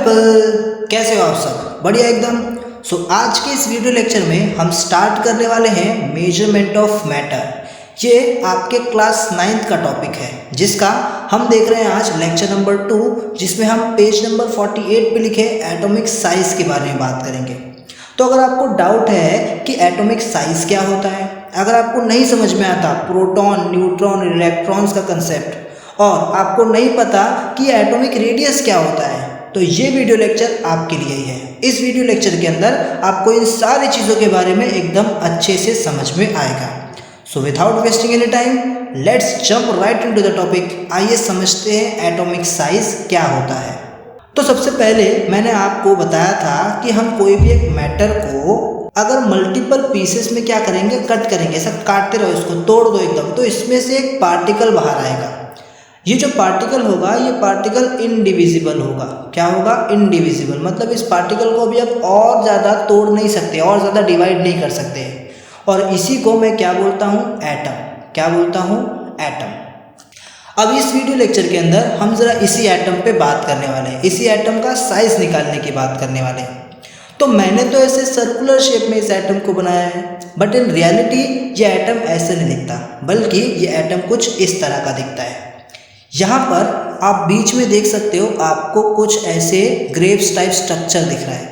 People, कैसे हो आप सब? बढ़िया एकदम। आज के इस वीडियो लेक्चर में हम स्टार्ट करने वाले हैं मेजरमेंट ऑफ मैटर। ये आपके क्लास 9th का टॉपिक है जिसका हम देख रहे हैं आज लेक्चर नंबर 2, जिसमें हम पेज नंबर 48 पे लिखे एटॉमिक साइज के बारे में बात करेंगे। तो अगर आपको डाउट है कि एटॉमिक साइज क्या होता है, अगर आपको नहीं समझ में आता प्रोटॉन, न्यूट्रॉन, इलेक्ट्रॉन्स का कंसेप्ट, और आपको नहीं पता कि एटॉमिक रेडियस क्या होता है, तो ये वीडियो लेक्चर आपके लिए ही है। इस वीडियो लेक्चर के अंदर आपको इन सारी चीज़ों के बारे में एकदम अच्छे से समझ में आएगा। So without wasting any time, let's jump right into the topic. आइए समझते हैं एटॉमिक साइज क्या होता है। तो सबसे पहले मैंने आपको बताया था कि हम कोई भी एक मैटर को अगर मल्टीपल पीसेस में क्या करेंगे, कट करेंगे, ऐसा काटते रहो, इसको तोड़ दो एकदम, तो इसमें से एक पार्टिकल बाहर आएगा। ये जो पार्टिकल होगा, ये पार्टिकल इनडिविजिबल होगा। क्या होगा? इनडिविजिबल। मतलब इस पार्टिकल को भी आप और ज़्यादा तोड़ नहीं सकते, और ज़्यादा डिवाइड नहीं कर सकते, और इसी को मैं क्या बोलता हूँ? एटम। क्या बोलता हूँ? एटम। अब इस वीडियो लेक्चर के अंदर हम ज़रा इसी एटम पे बात करने वाले हैं, इसी एटम का साइज निकालने की बात करने वाले हैं। तो मैंने तो ऐसे सर्कुलर शेप में इस एटम को बनाया है, बट इन रियलिटी ये एटम ऐसे नहीं दिखता, बल्कि ये एटम कुछ इस तरह का दिखता है। यहाँ पर आप बीच में देख सकते हो, आपको कुछ ऐसे ग्रेप्स टाइप स्ट्रक्चर दिख रहा है,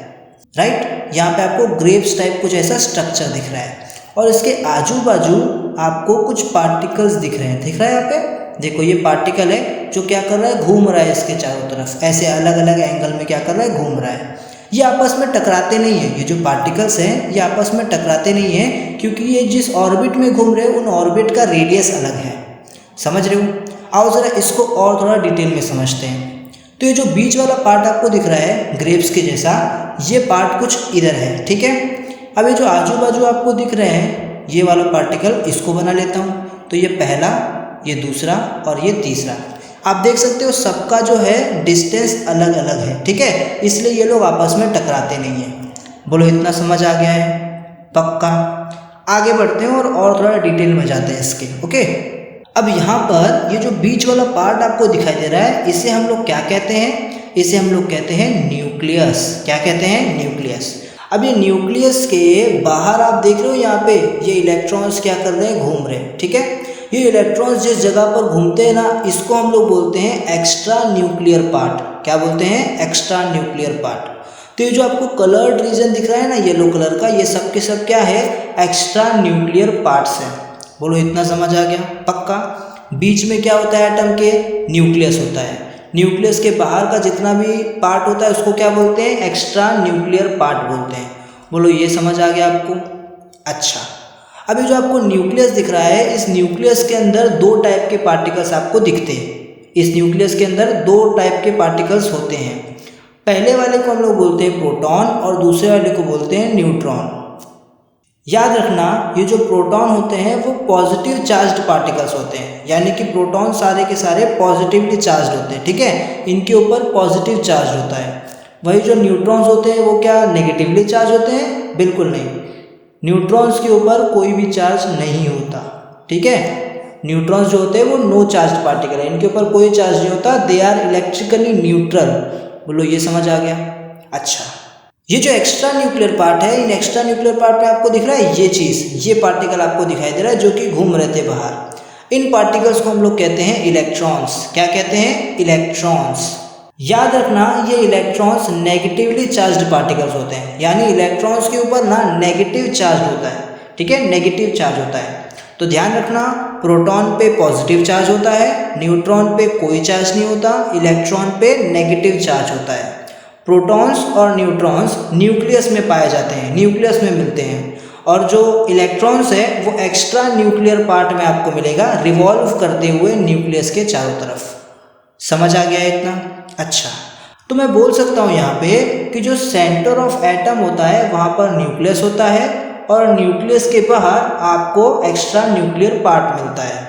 राइट? यहाँ पे आपको ग्रेप्स टाइप कुछ ऐसा स्ट्रक्चर दिख रहा है, और इसके आजू बाजू आपको कुछ पार्टिकल्स दिख रहे हैं। दिख रहा है यहाँ पे? देखो, ये पार्टिकल है जो क्या कर रहा है? घूम रहा है इसके चारों तरफ, ऐसे अलग अलग एंगल में क्या कर रहा है? घूम रहा है। ये आपस में टकराते नहीं हैं, ये जो पार्टिकल्स हैं ये आपस में टकराते नहीं हैं, क्योंकि ये जिस ऑर्बिट में घूम रहे हैं उन ऑर्बिट का रेडियस अलग है। समझ रहे हो? आओ ज़रा इसको और थोड़ा डिटेल में समझते हैं। तो ये जो बीच वाला पार्ट आपको दिख रहा है ग्रेप्स के जैसा, ये पार्ट कुछ इधर है, ठीक है? अब ये जो आजू बाजू आपको दिख रहे हैं, ये वाला पार्टिकल, इसको बना लेता हूँ। तो ये पहला, ये दूसरा और ये तीसरा। आप देख सकते हो सबका जो है डिस्टेंस अलग अलग है, ठीक है? इसलिए ये लोग आपस में टकराते नहीं हैं। बोलो, इतना समझ आ गया है? पक्का? आगे बढ़ते हैं और थोड़ा डिटेल में जाते हैं इसके, ओके? अब यहाँ पर ये जो बीच वाला पार्ट आपको दिखाई दे रहा है, इसे हम लोग क्या कहते हैं? इसे हम लोग कहते हैं न्यूक्लियस। क्या कहते हैं? न्यूक्लियस। अब ये न्यूक्लियस के बाहर आप देख रहे हो, यहाँ पे ये इलेक्ट्रॉन्स क्या कर रहे हैं? घूम रहे हैं, ठीक है? ये इलेक्ट्रॉन्स जिस जगह पर घूमते हैं ना, इसको हम लोग बोलते हैं एक्स्ट्रा न्यूक्लियर पार्ट। क्या बोलते हैं? Extra nuclear part. तो ये जो आपको कलर्ड रीजन दिख रहा है ना, येलो कलर का, ये सब के सब क्या है? एक्स्ट्रा न्यूक्लियर पार्ट्स हैं। बोलो, इतना समझ आ गया? पक्का? बीच में क्या होता है एटम के? न्यूक्लियस होता है। न्यूक्लियस के बाहर का जितना भी पार्ट होता है उसको क्या बोलते हैं? एक्स्ट्रा न्यूक्लियर पार्ट बोलते हैं। बोलो, ये समझ आ गया आपको? अच्छा, अभी जो आपको न्यूक्लियस दिख रहा है, इस न्यूक्लियस के अंदर दो टाइप के पार्टिकल्स आपको दिखते हैं। इस न्यूक्लियस के अंदर दो टाइप के पार्टिकल्स होते हैं। पहले वाले को हम लोग बोलते हैं प्रोटॉन, और दूसरे वाले को बोलते हैं न्यूट्रॉन। याद रखना, ये जो प्रोटॉन होते हैं वो पॉजिटिव चार्ज्ड पार्टिकल्स होते हैं, यानी कि प्रोटॉन सारे के सारे पॉजिटिवली चार्ज्ड होते हैं, ठीक है? इनके ऊपर पॉजिटिव चार्ज होता है। वही जो न्यूट्रॉन्स होते हैं वो क्या नेगेटिवली चार्ज होते हैं? बिल्कुल नहीं, न्यूट्रॉन्स के ऊपर कोई भी चार्ज नहीं होता, ठीक है? न्यूट्रॉन्स जो होते हैं वो नो चार्ज पार्टिकल है, इनके ऊपर कोई चार्ज नहीं होता। They are electrically neutral. बोलो, ये समझ आ गया? अच्छा, ये जो एक्स्ट्रा न्यूक्लियर पार्ट है, इन एक्स्ट्रा न्यूक्लियर पार्ट में आपको दिख रहा है ये चीज़, ये पार्टिकल आपको दिखाई दे रहा है जो कि घूम रहे थे बाहर। इन पार्टिकल्स को हम लोग कहते हैं इलेक्ट्रॉन्स। क्या कहते हैं? इलेक्ट्रॉन्स। याद रखना, ये इलेक्ट्रॉन्स नेगेटिवली चार्ज्ड पार्टिकल्स होते हैं, यानी इलेक्ट्रॉन्स के ऊपर ना नेगेटिव चार्ज होता है, ठीक है? नेगेटिव चार्ज होता है। तो ध्यान रखना, प्रोटॉन पे पॉजिटिव चार्ज होता है, न्यूट्रॉन पे कोई चार्ज नहीं होता, इलेक्ट्रॉन पे नेगेटिव चार्ज होता है। प्रोटॉन्स और न्यूट्रॉन्स न्यूक्लियस में पाए जाते हैं, न्यूक्लियस में मिलते हैं, और जो इलेक्ट्रॉन्स है वो एक्स्ट्रा न्यूक्लियर पार्ट में आपको मिलेगा, रिवॉल्व करते हुए न्यूक्लियस के चारों तरफ। समझ आ गया इतना? अच्छा, तो मैं बोल सकता हूँ यहाँ पे कि जो सेंटर ऑफ एटम होता है वहाँ पर न्यूक्लियस होता है, और न्यूक्लियस के बाहर आपको एक्स्ट्रा न्यूक्लियर पार्ट मिलता है।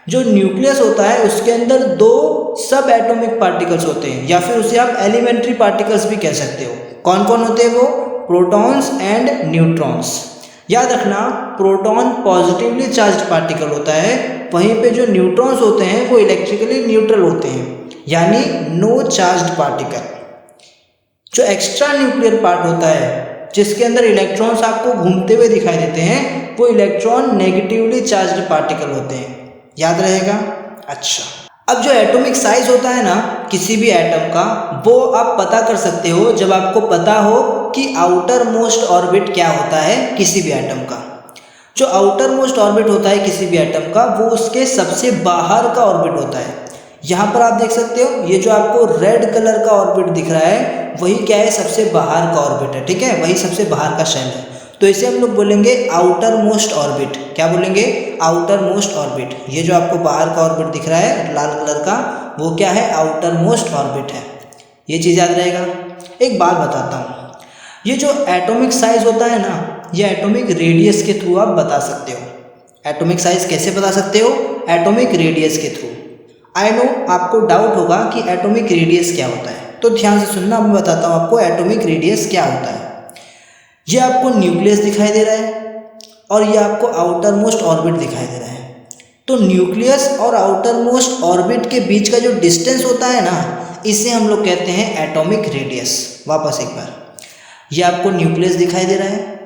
जो न्यूक्लियस होता है उसके अंदर दो सब एटॉमिक पार्टिकल्स होते हैं, या फिर उसे आप एलिमेंट्री पार्टिकल्स भी कह सकते हो। कौन कौन होते हैं वो? Protons and neutrons. याद रखना, प्रोटॉन पॉजिटिवली चार्ज्ड पार्टिकल होता है, वहीं पे जो न्यूट्रॉन्स होते हैं वो इलेक्ट्रिकली न्यूट्रल होते हैं, यानी नो चार्ज्ड पार्टिकल। जो एक्स्ट्रा न्यूक्लियर पार्ट होता है जिसके अंदर इलेक्ट्रॉन्स आपको घूमते हुए दिखाई देते हैं, वो इलेक्ट्रॉन नेगेटिवली चार्ज्ड पार्टिकल होते हैं। याद रहेगा? अच्छा, अब जो एटॉमिक साइज होता है ना किसी भी एटम का, वो आप पता कर सकते हो जब आपको पता हो कि आउटर मोस्ट ऑर्बिट क्या होता है किसी भी एटम का। जो आउटर मोस्ट ऑर्बिट होता है किसी भी एटम का, वो उसके सबसे बाहर का ऑर्बिट होता है। यहाँ पर आप देख सकते हो, ये जो आपको रेड कलर का ऑर्बिट दिख रहा है वही क्या है, सबसे बाहर का ऑर्बिट है। ठीक है, वही सबसे बाहर का शेल है। तो इसे हम लोग बोलेंगे आउटर मोस्ट ऑर्बिट। क्या बोलेंगे? Outer most orbit. ये जो आपको बाहर का ऑर्बिट दिख रहा है लाल कलर का, वो क्या है? आउटर मोस्ट ऑर्बिट है। ये चीज़ याद रहेगा। एक बात बताता हूँ, ये जो एटॉमिक साइज होता है ना, ये एटॉमिक रेडियस के थ्रू आप बता सकते हो। एटॉमिक साइज कैसे बता सकते हो? एटॉमिक रेडियस के थ्रू। आई नो आपको डाउट होगा कि एटॉमिक रेडियस क्या होता है, तो ध्यान से सुनना, मैं बताता हूँ आपको एटॉमिक रेडियस क्या होता है। ये आपको न्यूक्लियस दिखाई दे रहा है और ये आपको आउटर मोस्ट ऑर्बिट दिखाई दे रहा है। तो न्यूक्लियस और आउटर मोस्ट ऑर्बिट के बीच का जो डिस्टेंस होता है ना, इसे हम लोग कहते हैं एटॉमिक रेडियस। वापस एक बार, ये आपको न्यूक्लियस दिखाई दे रहा है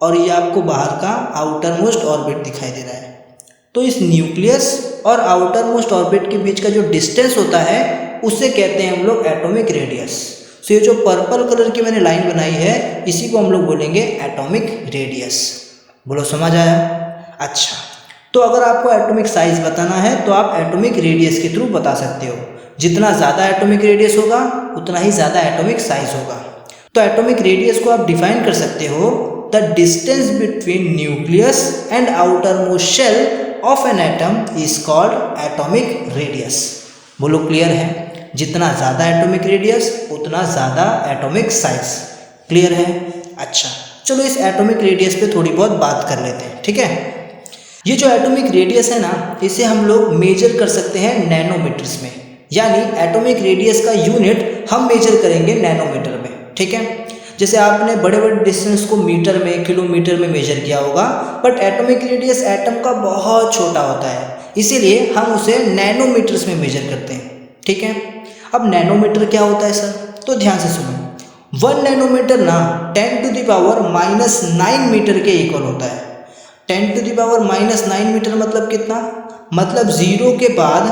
और ये आपको बाहर का आउटर मोस्ट ऑर्बिट दिखाई दे रहा है। तो इस न्यूक्लियस और आउटर मोस्ट ऑर्बिट के बीच का जो डिस्टेंस होता है उसे कहते हैं हम लोग एटॉमिक रेडियस। सो ये जो पर्पल कलर की मैंने लाइन बनाई है, इसी को हम लोग बोलेंगे एटॉमिक रेडियस। बोलो, समझ आया? अच्छा, तो अगर आपको एटॉमिक साइज बताना है तो आप एटॉमिक रेडियस के थ्रू बता सकते हो। जितना ज़्यादा एटॉमिक रेडियस होगा उतना ही ज़्यादा एटॉमिक साइज होगा। तो एटॉमिक रेडियस को आप डिफाइन कर सकते हो, the distance between nucleus and outer most shell of an atom is called atomic radius. बोलो, क्लियर है? जितना ज़्यादा एटॉमिक रेडियस उतना ज़्यादा एटॉमिक साइज। क्लियर है? अच्छा, चलो इस एटॉमिक रेडियस पे थोड़ी बहुत बात कर लेते हैं। ठीक है, ये जो एटॉमिक रेडियस है ना, इसे हम लोग मेजर कर सकते हैं नैनोमीटर्स में। यानी एटॉमिक रेडियस का यूनिट हम मेजर करेंगे नैनोमीटर में। ठीक है, जैसे आपने बड़े बड़े डिस्टेंस को मीटर में, किलोमीटर में मेजर किया होगा, बट एटॉमिक रेडियस एटम का बहुत छोटा होता है, इसीलिए हम उसे नैनोमीटर्स में मेजर करते हैं। ठीक है, अब नैनोमीटर क्या होता है सर? तो ध्यान से सुनो, 1 नैनोमीटर ना 10⁻⁹ मीटर के इक्वल होता है। 10⁻⁹ मीटर मतलब कितना? मतलब 0 के बाद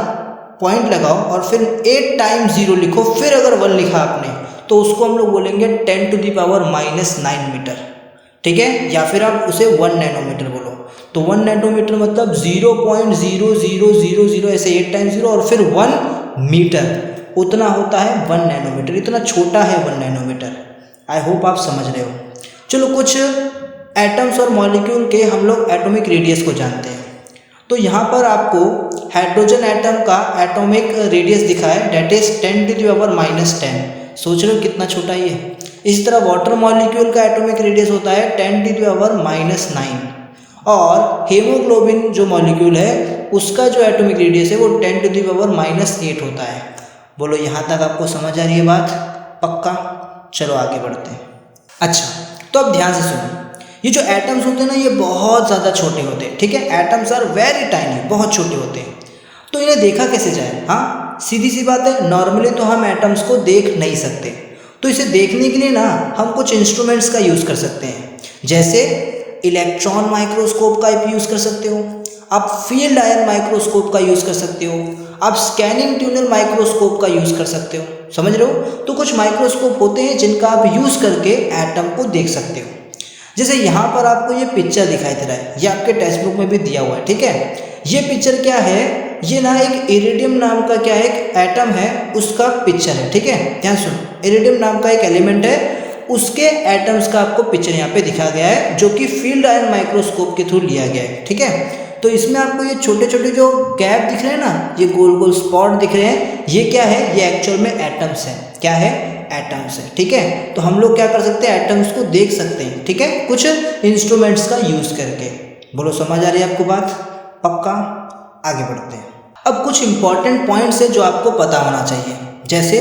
पॉइंट लगाओ और फिर 8 टाइम्स 0 लिखो, फिर अगर 1 लिखा आपने तो उसको हम लोग बोलेंगे 10⁻⁹ मीटर। ठीक है, या फिर आप उसे 1 नैनोमीटर बोलो। तो 1 नैनोमीटर मतलब 0.0000 ऐसे 8 टाइम्स 0 और फिर 1 मीटर, उतना होता है 1 नैनोमीटर। इतना छोटा है 1 नैनोमीटर। आई होप आप समझ रहे हो। चलो, कुछ एटम्स और मॉलिक्यूल के हम लोग एटॉमिक रेडियस को जानते हैं। तो यहाँ पर आपको हाइड्रोजन एटम का एटॉमिक रेडियस दिखा है, डेट इज 10⁻⁻10। सोच रहे हो कितना छोटा ये है। इस तरह वाटर मॉलिक्यूल का एटॉमिक रेडियस होता है 10⁻⁹ और हीमोग्लोबिन जो मॉलिक्यूल है उसका जो एटॉमिक रेडियस है वो 10⁻⁸ होता है। बोलो, यहाँ तक आपको समझ आ रही है बात? पक्का? चलो आगे बढ़ते हैं। अच्छा, तो अब ध्यान से सुनो, ये जो एटम्स होते हैं ना, ये बहुत ज़्यादा छोटे होते हैं। ठीक है, एटम्स आर वेरी टाइनी, बहुत छोटे होते हैं। तो इन्हें देखा कैसे जाए? हाँ, सीधी सी बात है, नॉर्मली तो हम एटम्स को देख नहीं सकते। तो इसे देखने के लिए ना हम कुछ इंस्ट्रूमेंट्स का यूज़ कर सकते हैं। जैसे इलेक्ट्रॉन माइक्रोस्कोप का आप यूज़ कर सकते हो, आप फील्ड आयन माइक्रोस्कोप का यूज़ कर सकते हो, आप स्कैनिंग ट्यूनल माइक्रोस्कोप का यूज़ कर सकते हो। समझ रहे हो? तो कुछ माइक्रोस्कोप होते हैं जिनका आप यूज़ करके एटम को देख सकते हो। जैसे यहाँ पर आपको ये पिक्चर दिखाई दे रहा है, ये आपके टेक्स्ट बुक में भी दिया हुआ है। ठीक है, ये पिक्चर क्या है? ये ना एक इरिडियम नाम का क्या है, एक एटम है, उसका पिक्चर है। ठीक है, ध्यान सुनो, इरिडियम नाम का एक एलिमेंट है, उसके एटम्स का आपको पिक्चर यहाँ पे दिखा गया है, जो कि फील्ड आयन माइक्रोस्कोप के थ्रू लिया गया है। ठीक है, तो इसमें आपको ये छोटे छोटे जो गैप दिख रहे हैं ना, ये गोल गोल स्पॉट दिख रहे हैं, ये क्या है? ये एक्चुअल में एटम्स हैं। क्या है? एटम्स है। ठीक है, तो हम लोग क्या कर सकते हैं? एटम्स को देख सकते हैं। ठीक है, कुछ इंस्ट्रूमेंट्स का यूज करके। बोलो, समझ आ रही है आपको बात? पक्का? आगे बढ़ते हैं। अब कुछ इंपॉर्टेंट पॉइंट्स है जो आपको पता होना चाहिए। जैसे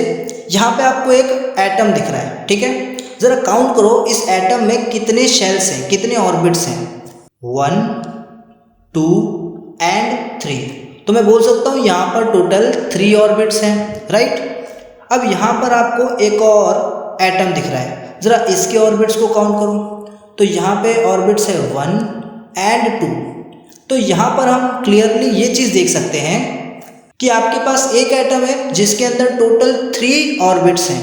यहाँ पे आपको एक एटम दिख रहा है। ठीक है, जरा काउंट करो, इस एटम में कितने शेल्स हैं, कितने ऑर्बिट्स हैं? 1, 2 एंड 3। तो मैं बोल सकता हूँ यहाँ पर टोटल 3 ऑर्बिट्स हैं। राइट, अब यहाँ पर आपको एक और एटम दिख रहा है, ज़रा इसके ऑर्बिट्स को काउंट करो तो यहाँ पे ऑर्बिट्स है 1 एंड 2। तो यहाँ पर हम क्लियरली ये चीज़ देख सकते हैं कि आपके पास एक एटम है जिसके अंदर टोटल 3 ऑर्बिट्स हैं,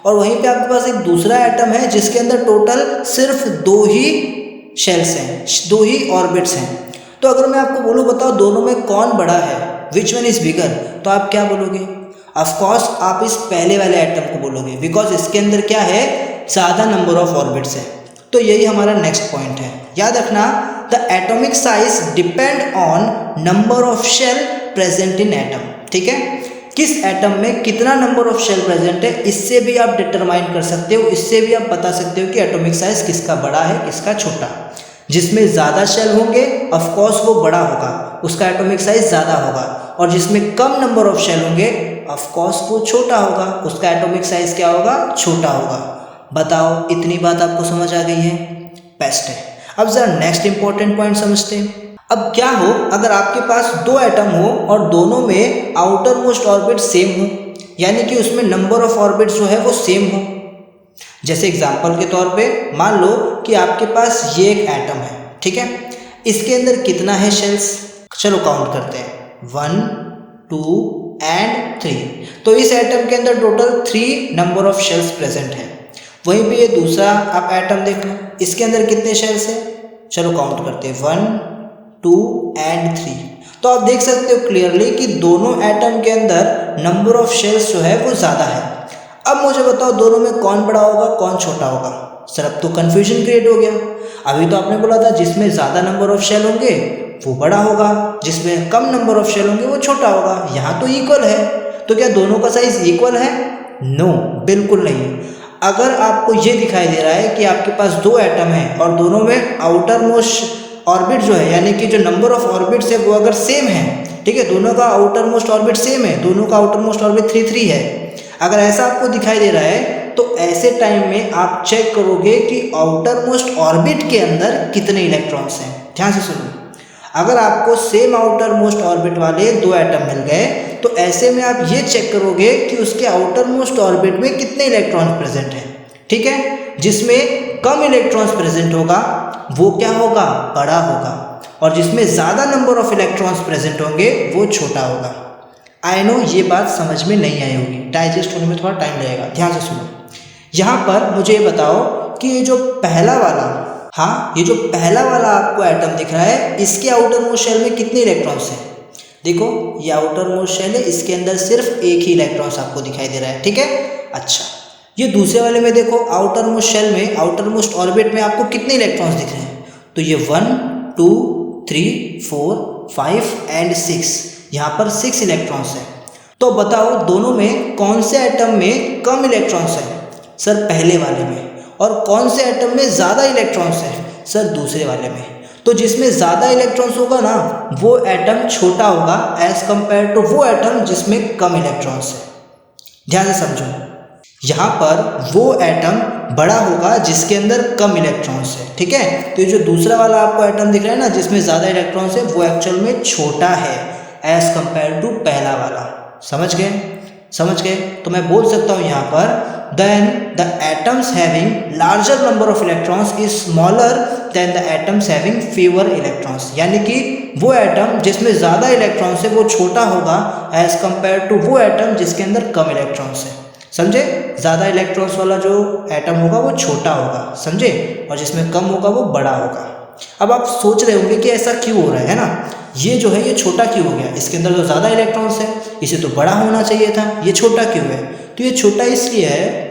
और वहीं पे आपके पास एक दूसरा एटम है जिसके अंदर टोटल सिर्फ 2 ही शेल्स हैं, 2 ही ऑर्बिट्स हैं। तो अगर मैं आपको बोलूँ बताओ दोनों में कौन बड़ा है, विच वन इज़ बिगर, तो आप क्या बोलोगे? ऑफकोर्स आप इस पहले वाले एटम को बोलोगे, बिकॉज इसके अंदर क्या है, ज़्यादा नंबर ऑफ ऑर्बिट्स है। तो यही हमारा नेक्स्ट पॉइंट है, याद रखना, the atomic size depend on number of shell present in atom. ठीक है, किस एटम में कितना नंबर ऑफ शेल प्रेजेंट है, इससे भी आप डिटरमाइन कर सकते हो, इससे भी आप बता सकते हो कि एटॉमिक साइज किसका बड़ा है किसका छोटा। जिसमें ज़्यादा शेल होंगे ऑफकोर्स वो बड़ा होगा, उसका एटॉमिक साइज ज़्यादा होगा, और जिसमें कम नंबर ऑफ शेल होंगे ऑफकोर्स वो छोटा होगा, उसका एटॉमिक साइज क्या होगा, छोटा होगा। बताओ इतनी बात आपको समझ आ गई है? बेस्ट है। अब ज़रा नेक्स्ट इंपॉर्टेंट पॉइंट समझते हैं। अब क्या हो अगर आपके पास 2 एटम हो और दोनों में आउटर मोस्ट ऑर्बिट सेम हो, यानी कि उसमें नंबर ऑफ ऑर्बिट जो है वो सेम हो। जैसे एग्जांपल के तौर पे मान लो कि आपके पास ये एक एटम है, ठीक है, इसके अंदर कितना है शेल्स, चलो काउंट करते हैं 1 2 एंड 3। तो इस एटम के अंदर total 3 number of shells present है। वहीं पे ये दूसरा आप एटम देख लो, इसके अंदर कितने शेल्स है, चलो काउंट करते हैं 1 2 एंड 3। तो आप देख सकते हो क्लियरली कि दोनों एटम के अंदर नंबर ऑफ शेल्स जो है वो ज़्यादा है। अब मुझे बताओ दोनों में कौन बड़ा होगा कौन छोटा होगा? सर अब तो कन्फ्यूजन क्रिएट हो गया। अभी तो आपने बोला था जिसमें ज़्यादा नंबर ऑफ शेल होंगे वो बड़ा होगा, जिसमें कम नंबर ऑफ शेल होंगे वो छोटा होगा। यहाँ तो इक्वल है, तो क्या दोनों का साइज इक्वल है? नो, बिल्कुल नहीं। अगर आपको ये दिखाई दे रहा है कि आपके पास 2 एटम हैं और दोनों में आउटर मोस्ट ऑर्बिट जो है, यानी कि जो नंबर ऑफ ऑर्बिट्स है वो अगर सेम है, ठीक है, दोनों का आउटर मोस्ट ऑर्बिट सेम है, दोनों का आउटर मोस्ट ऑर्बिट 3 है, अगर ऐसा आपको दिखाई दे रहा है तो ऐसे टाइम में आप चेक करोगे कि आउटर मोस्ट ऑर्बिट के अंदर कितने इलेक्ट्रॉन्स हैं। ध्यान से सुनो, अगर आपको सेम आउटर मोस्ट ऑर्बिट वाले 2 एटम मिल गए तो ऐसे में आप ये चेक करोगे कि उसके आउटर मोस्ट ऑर्बिट में कितने इलेक्ट्रॉन्स प्रेजेंट हैं। ठीक है, जिसमें कम इलेक्ट्रॉन्स प्रेजेंट होगा वो क्या होगा, बड़ा होगा, और जिसमें ज़्यादा नंबर ऑफ इलेक्ट्रॉन्स प्रेजेंट होंगे वो छोटा होगा। आई नो ये बात समझ में नहीं आई होगी, डाइजेस्ट होने में थोड़ा टाइम लगेगा। ध्यान से सुनो, यहाँ पर मुझे ये बताओ कि ये जो पहला वाला, हाँ ये जो पहला वाला आपको एटम दिख रहा है, इसके आउटर मोस्ट शेल में कितने इलेक्ट्रॉन्स हैं? देखो ये आउटर मोस्ट शेल है, इसके अंदर सिर्फ एक ही इलेक्ट्रॉन्स आपको दिखाई दे रहा है। ठीक है, अच्छा ये दूसरे वाले में देखो, आउटर मोस्ट शेल में, आउटर मोस्ट ऑर्बिट में आपको कितने इलेक्ट्रॉन्स दिख रहे हैं? तो ये 1 2 3 4 5 एंड 6, यहाँ पर 6 इलेक्ट्रॉन्स हैं। तो बताओ दोनों में कौन से एटम में कम इलेक्ट्रॉन्स हैं? सर पहले वाले में। और कौन से एटम में ज़्यादा इलेक्ट्रॉन्स हैं? सर दूसरे वाले में। तो जिसमें ज़्यादा इलेक्ट्रॉन्स होगा ना वो एटम छोटा होगा एज कंपेयर टू वो एटम जिसमें कम इलेक्ट्रॉन्स है। ध्यान से समझो, यहाँ पर वो एटम बड़ा होगा जिसके अंदर कम इलेक्ट्रॉन्स है। ठीक है, तो ये जो दूसरा वाला आपको एटम दिख रहा है ना जिसमें ज़्यादा इलेक्ट्रॉन्स है वो एक्चुअल में छोटा है एज कंपेयर टू पहला वाला। समझ गए? समझ गए? तो मैं बोल सकता हूँ यहाँ पर then the atoms having larger number of electrons is smaller than the atoms having fewer electrons, यानी कि वो एटम जिसमें ज़्यादा इलेक्ट्रॉन्स है वो छोटा होगा एज कंपेयर टू वो एटम जिसके अंदर कम इलेक्ट्रॉन्स है। समझे? ज़्यादा इलेक्ट्रॉन्स वाला जो एटम होगा वो छोटा होगा, समझे, और जिसमें कम होगा वो बड़ा होगा। अब आप सोच रहे होंगे कि ऐसा क्यों हो रहा है ना, ये जो है ये छोटा क्यों हो गया, इसके अंदर तो ज़्यादा इलेक्ट्रॉन्स है, इसे तो बड़ा होना चाहिए था, ये छोटा क्यों है? तो ये छोटा इसलिए है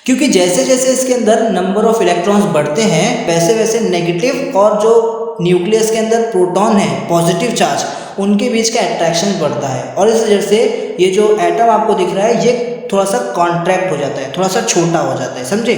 क्योंकि जैसे जैसे इसके अंदर नंबर ऑफ इलेक्ट्रॉन्स बढ़ते हैं वैसे वैसे नेगेटिव और जो न्यूक्लियस के अंदर प्रोटॉन है पॉजिटिव चार्ज उनके बीच का अट्रैक्शन बढ़ता है, और इस वजह से ये जो एटम आपको दिख रहा है ये थोड़ा सा कॉन्ट्रैक्ट हो जाता है, थोड़ा सा छोटा हो जाता है। समझे?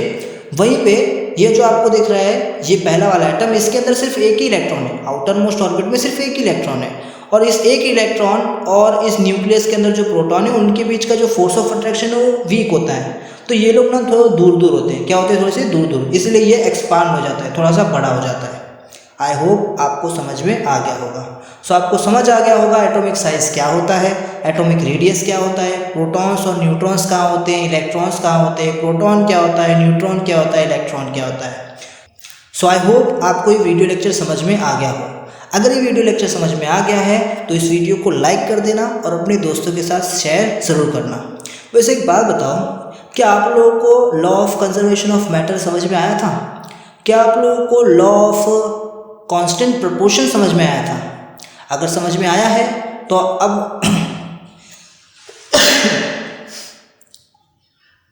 वहीं पे ये जो आपको दिख रहा है ये पहला वाला एटम, इसके अंदर सिर्फ एक ही इलेक्ट्रॉन है, आउटर मोस्ट ऑर्बिट में सिर्फ एक ही इलेक्ट्रॉन है, और इस एक इलेक्ट्रॉन और इस न्यूक्लियस के अंदर जो प्रोटॉन है उनके बीच का जो फोर्स ऑफ अट्रैक्शन है वो वीक होता है। तो ये लोग ना थोड़ा दूर दूर होते हैं, क्या होते हैं, थोड़े से दूर दूर, इसलिए ये एक्सपांड हो जाता है, थोड़ा सा बड़ा हो जाता है। आई होप आपको समझ में आ गया होगा। सो आपको समझ आ गया होगा एटॉमिक साइज क्या होता है, एटॉमिक रेडियस क्या होता है, प्रोटॉन्स और न्यूट्रॉन्स कहाँ होते हैं, इलेक्ट्रॉन्स कहाँ होते हैं, प्रोटॉन क्या होता है, न्यूट्रॉन क्या होता है, इलेक्ट्रॉन क्या होता है। सो आई होप आपको ये वीडियो लेक्चर समझ में आ गया हो। अगर ये वीडियो लेक्चर समझ में आ गया है तो इस वीडियो को लाइक कर देना और अपने दोस्तों के साथ शेयर ज़रूर करना। वैसे एक बात बताओ, क्या आप लोगों को law of conservation of matter समझ में आया था? क्या आप लोगों को लॉ ऑफ कांस्टेंट प्रोपोर्शन समझ में आया था? अगर समझ में आया है तो अब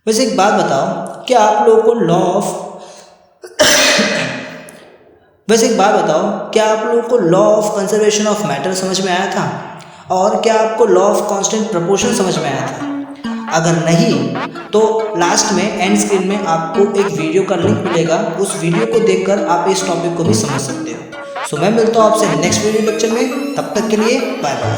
वैसे एक बात बताओ, क्या आप लोगों को लॉ ऑफ वैसे एक बात बताओ, क्या आप लोगों को law of conservation of matter समझ में आया था? और क्या आपको लॉ ऑफ कांस्टेंट प्रोपोर्शन समझ में आया था? अगर नहीं तो लास्ट में एंड स्क्रीन में आपको एक वीडियो का लिंक मिलेगा, उस वीडियो को देखकर आप इस टॉपिक को भी समझ सकते हो। सो मैं मिलता हूँ आपसे नेक्स्ट वीडियो लेक्चर में, तब तक के लिए बाय बाय।